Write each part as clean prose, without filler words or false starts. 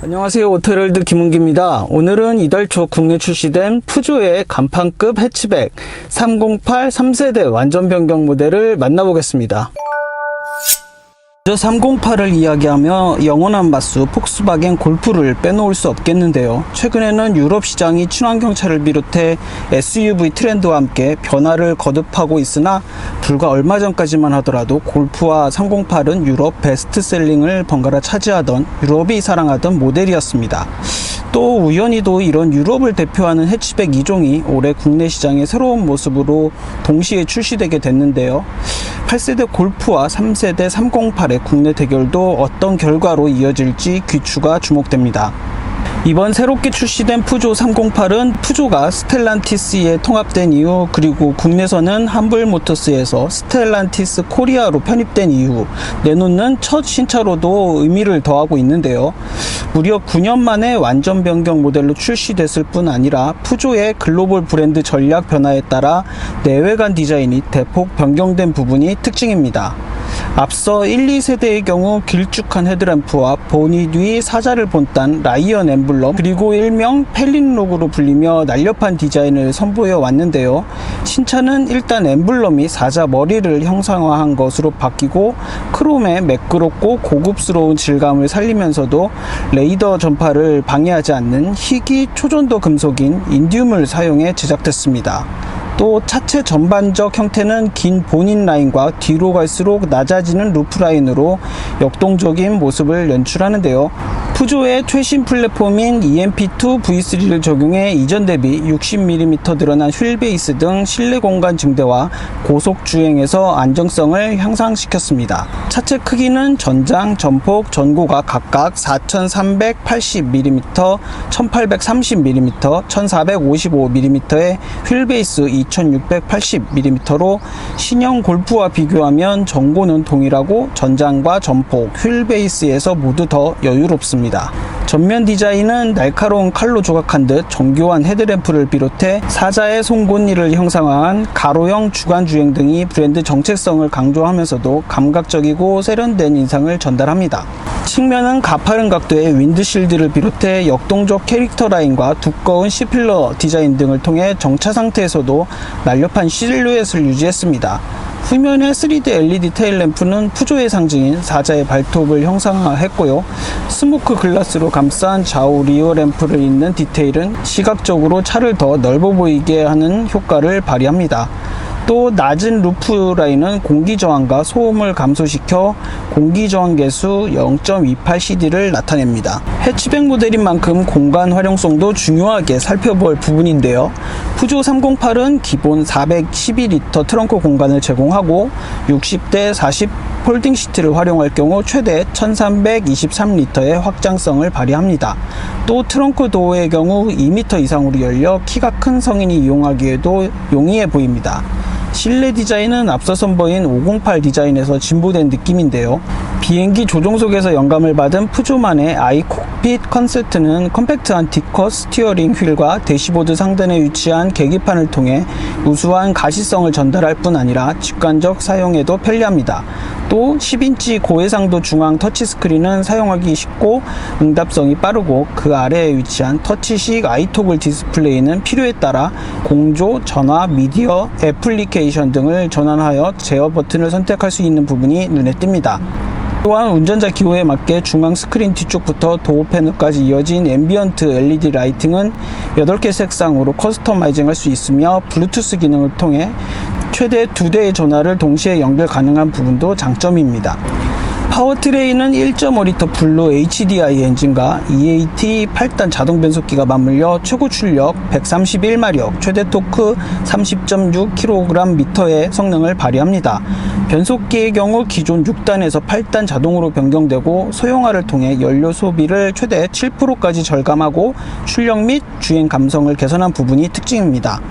안녕하세요. 오토월드 김은기입니다. 오늘은 이달 초 국내 출시된 푸조의 간판급 해치백 308 3세대 완전 변경 모델을 만나보겠습니다. 먼저 308을 이야기하며 영원한 마수 폭스바겐 골프를 빼놓을 수 없겠는데요. 최근에는 유럽 시장이 친환경차를 비롯해 SUV 트렌드와 함께 변화를 거듭하고 있으나 불과 얼마 전까지만 하더라도 골프와 308은 유럽 베스트셀링을 번갈아 차지하던 유럽이 사랑하던 모델이었습니다. 또 우연히도 이런 유럽을 대표하는 해치백 2종이 올해 국내 시장의 새로운 모습으로 동시에 출시되게 됐는데요. 8세대 골프와 3세대 308의 국내 대결도 어떤 결과로 이어질지 귀추가 주목됩니다. 이번 새롭게 출시된 푸조 308은 푸조가 스텔란티스에 통합된 이후, 그리고 국내선은 함블모터스에서 스텔란티스 코리아로 편입된 이후 내놓는 첫 신차로도 의미를 더하고 있는데요. 무려 9년 만에 완전 변경 모델로 출시됐을 뿐 아니라 푸조의 글로벌 브랜드 전략 변화에 따라 내외관 디자인이 대폭 변경된 부분이 특징입니다. 앞서 1, 2세대의 경우 길쭉한 헤드램프와 보닛 위 사자를 본딴 라이언 엠블럼, 그리고 일명 펠린록으로 불리며 날렵한 디자인을 선보여 왔는데요. 신차는 일단 엠블럼이 사자 머리를 형상화한 것으로 바뀌고 크롬의 매끄럽고 고급스러운 질감을 살리면서도 레이더 전파를 방해하지 않는 희귀 초전도 금속인 인디움을 사용해 제작됐습니다. 또 차체 전반적 형태는 긴 본인 라인과 뒤로 갈수록 낮아지는 루프 라인으로 역동적인 모습을 연출하는데요. 푸조의 최신 플랫폼인 EMP2 V3를 적용해 이전 대비 60mm 늘어난 휠 베이스 등 실내 공간 증대와 고속 주행에서 안정성을 향상시켰습니다. 차체 크기는 전장, 전폭, 전고가 각각 4380mm, 1830mm, 1455mm의 휠 베이스 2680mm로 신형 골프와 비교하면 전고는 동일하고 전장과 전폭, 휠 베이스에서 모두 더 여유롭습니다. 전면 디자인은 날카로운 칼로 조각한 듯 정교한 헤드램프를 비롯해 사자의 송곳니를 형상화한 가로형 주간주행 등이 브랜드 정체성을 강조하면서도 감각적이고 세련된 인상을 전달합니다. 측면은 가파른 각도의 윈드실드를 비롯해 역동적 캐릭터 라인과 두꺼운 C필러 디자인 등을 통해 정차 상태에서도 날렵한 실루엣을 유지했습니다. 후면의 3D LED 테일램프는 푸조의 상징인 사자의 발톱을 형상화했고요. 스모크 글라스로 감싼 좌우 리어 램프를 잇는 디테일은 시각적으로 차를 더 넓어 보이게 하는 효과를 발휘합니다. 또 낮은 루프 라인은 공기저항과 소음을 감소시켜 공기저항 계수 0.28cd를 나타냅니다. 해치백 모델인 만큼 공간 활용성도 중요하게 살펴볼 부분인데요. 푸조 308은 기본 412리터 트렁크 공간을 제공하고 60대 40 폴딩 시트를 활용할 경우 최대 1323리터의 확장성을 발휘합니다. 또 트렁크 도어의 경우 2m 이상으로 열려 키가 큰 성인이 이용하기에도 용이해 보입니다. 실내 디자인은 앞서 선보인 508 디자인에서 진보된 느낌인데요. 비행기 조종석에서 영감을 받은 푸조만의 아이 콕핏 컨셉트는 컴팩트한 D컷 스티어링 휠과 대시보드 상단에 위치한 계기판을 통해 우수한 가시성을 전달할 뿐 아니라 직관적 사용에도 편리합니다. 또 10인치 고해상도 중앙 터치스크린은 사용하기 쉽고 응답성이 빠르고, 그 아래에 위치한 터치식 아이토글 디스플레이는 필요에 따라 공조, 전화, 미디어, 애플리케이션 등을 전환하여 제어 버튼을 선택할 수 있는 부분이 눈에 띕니다. 또한 운전자 기호에 맞게 중앙 스크린 뒤쪽부터 도어 패널까지 이어진 앰비언트 LED 라이팅은 8개 색상으로 커스터마이징 할 수 있으며 블루투스 기능을 통해 최대 2대의 전화를 동시에 연결 가능한 부분도 장점입니다. 파워트레인은 1.5L 블루 HDI 엔진과 EAT 8단 자동 변속기가 맞물려 최고 출력 131마력, 최대 토크 30.6kgm의 성능을 발휘합니다. 변속기의 경우 기존 6단에서 8단 자동으로 변경되고 소형화를 통해 연료 소비를 최대 7%까지 절감하고 출력 및 주행 감성을 개선한 부분이 특징입니다.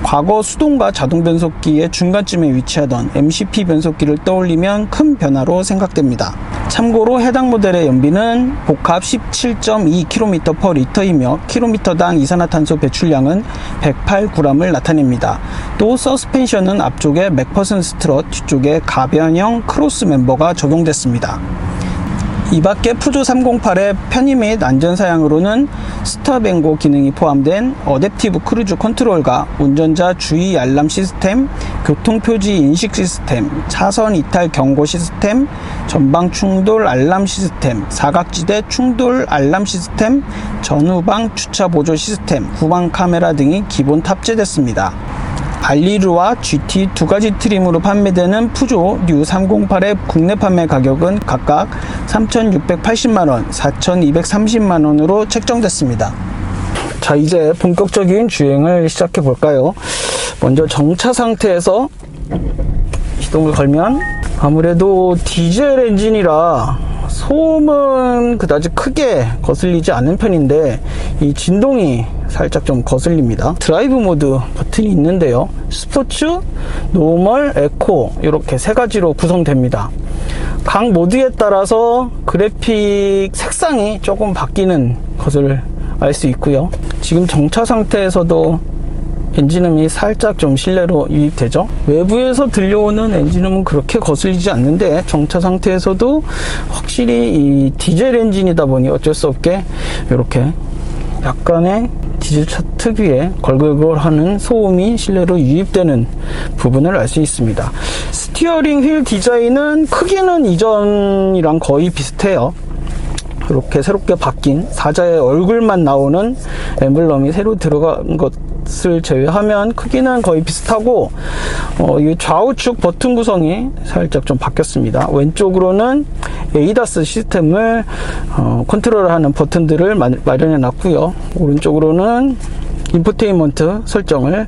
과거 수동과 자동 변속기의 중간쯤에 위치하던 MCP 변속기를 떠올리면 큰 변화로 생각됩니다. 참고로 해당 모델의 연비는 복합 17.2km/L이며 킬로미터당 이산화탄소 배출량은 108g을 나타냅니다. 또 서스펜션은 앞쪽에 맥퍼슨 스트럿, 뒤쪽에 가변형 크로스 멤버가 적용됐습니다. 이 밖에 푸조 308의 편의 및 안전사양으로는 스탑앤고 기능이 포함된 어댑티브 크루즈 컨트롤과 운전자 주의 알람 시스템, 교통표지 인식 시스템, 차선 이탈 경고 시스템, 전방 충돌 알람 시스템, 사각지대 충돌 알람 시스템, 전후방 주차 보조 시스템, 후방 카메라 등이 기본 탑재됐습니다. 알리르와 GT 두 가지 트림으로 판매되는 푸조 뉴 308의 국내 판매 가격은 각각 3,680만원, 4,230만원으로 책정됐습니다. 자, 이제 본격적인 주행을 시작해 볼까요? 먼저 정차 상태에서 시동을 걸면 아무래도 디젤 엔진이라 소음은 그다지 크게 거슬리지 않는 편인데 이 진동이 살짝 좀 거슬립니다. 드라이브 모드 버튼이 있는데요, 스포츠, 노멀, 에코 이렇게 세 가지로 구성됩니다. 각 모드에 따라서 그래픽 색상이 조금 바뀌는 것을 알 수 있고요. 지금 정차 상태에서도 엔진음이 살짝 좀 실내로 유입되죠. 외부에서 들려오는 엔진음은 그렇게 거슬리지 않는데 정차 상태에서도 확실히 이 디젤 엔진이다 보니 어쩔 수 없게 이렇게 약간의 디젤차 특유의 걸걸걸하는 소음이 실내로 유입되는 부분을 알 수 있습니다. 스티어링 휠 디자인은 크기는 이전이랑 거의 비슷해요. 이렇게 새롭게 바뀐 사자의 얼굴만 나오는 엠블럼이 새로 들어간 것을 제외하면 크기는 거의 비슷하고, 이 좌우측 버튼 구성이 살짝 좀 바뀌었습니다. 왼쪽으로는 에이다스 시스템을 컨트롤하는 버튼들을 마련해 놨고요. 오른쪽으로는 인포테인먼트 설정을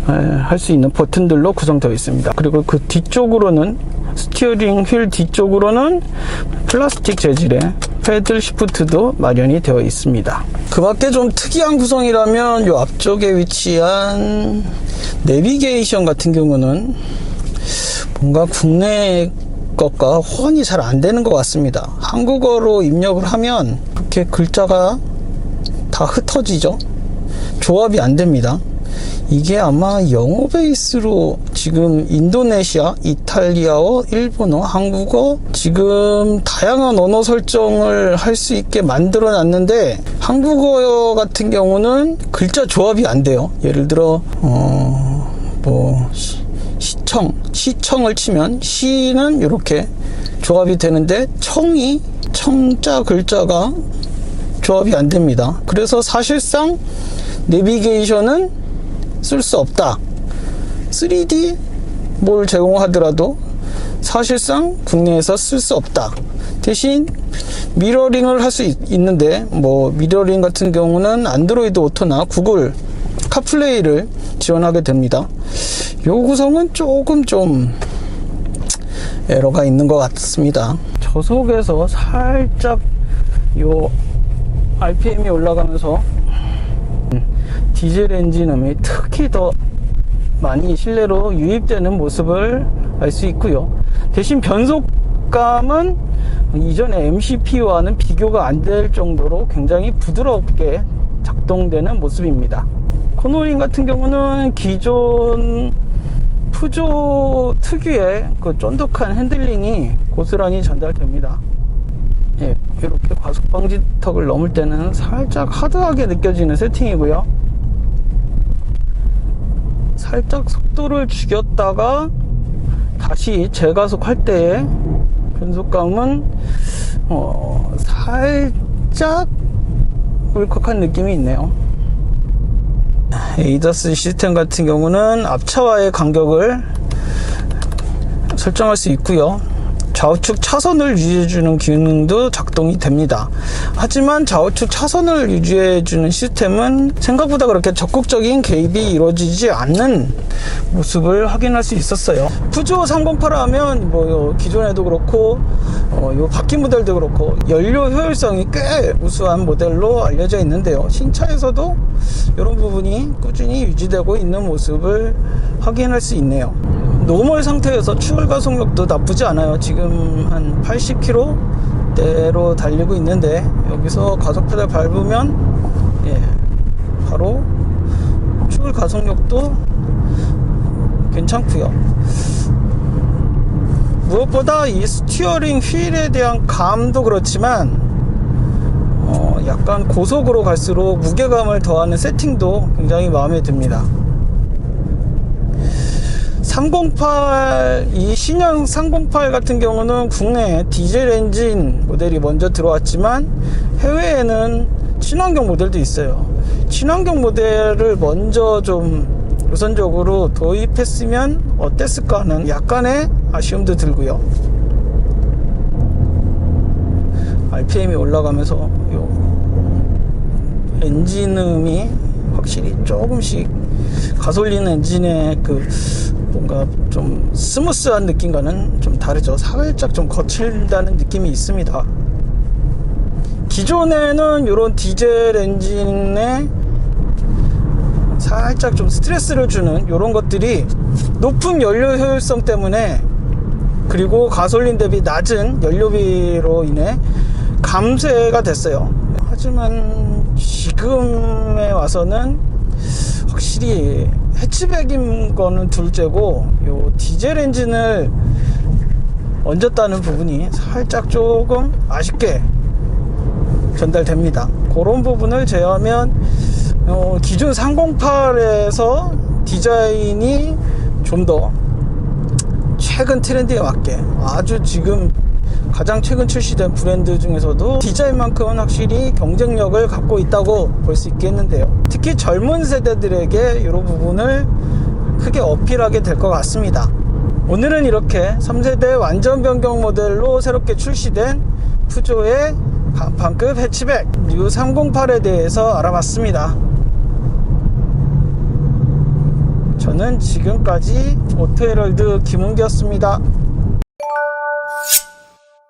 할 수 있는 버튼들로 구성되어 있습니다. 그리고 그 뒤쪽으로는 스티어링 휠 뒤쪽으로는 플라스틱 재질의 패들 시프트도 마련이 되어 있습니다. 그 밖에 좀 특이한 구성이라면 이 앞쪽에 위치한 내비게이션 같은 경우는 뭔가 국내 것과 호환이 잘 안 되는 것 같습니다. 한국어로 입력을 하면 이렇게 글자가 다 흩어지죠. 조합이 안 됩니다. 이게 아마 영어 베이스로 지금 인도네시아, 이탈리아어, 일본어, 한국어 지금 다양한 언어 설정을 할 수 있게 만들어 놨는데 한국어 같은 경우는 글자 조합이 안 돼요. 예를 들어 시청을 치면 시는 이렇게 조합이 되는데 청자 글자가 조합이 안 됩니다. 그래서 사실상 내비게이션은 쓸 수 없다. 3D 뭘 제공하더라도 사실상 국내에서 쓸 수 없다. 대신 미러링을 할 수 있는데 미러링 같은 경우는 안드로이드 오토나 구글 카플레이를 지원하게 됩니다. 요 구성은 조금 좀 에러가 있는 것 같습니다. 저속에서 살짝 요 RPM이 올라가면서 디젤 엔진음이 특히 더 많이 실내로 유입되는 모습을 알 수 있고요. 대신 변속감은 이전의 MCP와는 비교가 안 될 정도로 굉장히 부드럽게 작동되는 모습입니다. 코너링 같은 경우는 기존 푸조 특유의 그 쫀득한 핸들링이 고스란히 전달됩니다. 예, 이렇게 과속 방지턱을 넘을 때는 살짝 하드하게 느껴지는 세팅이고요. 살짝 속도를 죽였다가 다시 재가속할 때의 변속감은 살짝 울컥한 느낌이 있네요. 에이다스 시스템 같은 경우는 앞차와의 간격을 설정할 수 있고요. 좌우측 차선을 유지해주는 기능도 작동이 됩니다. 하지만 좌우측 차선을 유지해주는 시스템은 생각보다 그렇게 적극적인 개입이 이루어지지 않는 모습을 확인할 수 있었어요. 푸조 308 하면 기존에도 그렇고 요 바뀐 모델도 그렇고 연료 효율성이 꽤 우수한 모델로 알려져 있는데요. 신차에서도 이런 부분이 꾸준히 유지되고 있는 모습을 확인할 수 있네요. 노멀 상태에서 추월 가속력도 나쁘지 않아요. 지금 한 80km대로 달리고 있는데 여기서 가속 페달 밟으면 바로 추월 가속력도 괜찮고요. 무엇보다 이 스티어링 휠에 대한 감도 그렇지만 약간 고속으로 갈수록 무게감을 더하는 세팅도 굉장히 마음에 듭니다. 308, 이 신형 308 같은 경우는 국내에 디젤 엔진 모델이 먼저 들어왔지만 해외에는 친환경 모델도 있어요. 친환경 모델을 먼저 좀 우선적으로 도입했으면 어땠을까 하는 약간의 아쉬움도 들고요. RPM이 올라가면서 요 엔진음이 확실히 조금씩 가솔린 엔진의 그 뭔가 좀 스무스한 느낌과는 좀 다르죠. 살짝 좀 거칠다는 느낌이 있습니다. 기존에는 이런 디젤 엔진에 살짝 좀 스트레스를 주는 이런 것들이 높은 연료 효율성 때문에, 그리고 가솔린 대비 낮은 연료비로 인해 감쇄가 됐어요. 하지만 지금에 와서는 확실히 해치백인 거는 둘째고, 요 디젤 엔진을 얹었다는 부분이 살짝 조금 아쉽게 전달됩니다. 그런 부분을 제외하면 기존 308에서 디자인이 좀 더 최근 트렌드에 맞게, 아주 지금 가장 최근 출시된 브랜드 중에서도 디자인만큼은 확실히 경쟁력을 갖고 있다고 볼 수 있겠는데요. 특히 젊은 세대들에게 이런 부분을 크게 어필하게 될 것 같습니다. 오늘은 이렇게 3세대 완전 변경 모델로 새롭게 출시된 푸조의 간판급 해치백 뉴 308에 대해서 알아봤습니다. 저는 지금까지 오토헤럴드 김은기였습니다.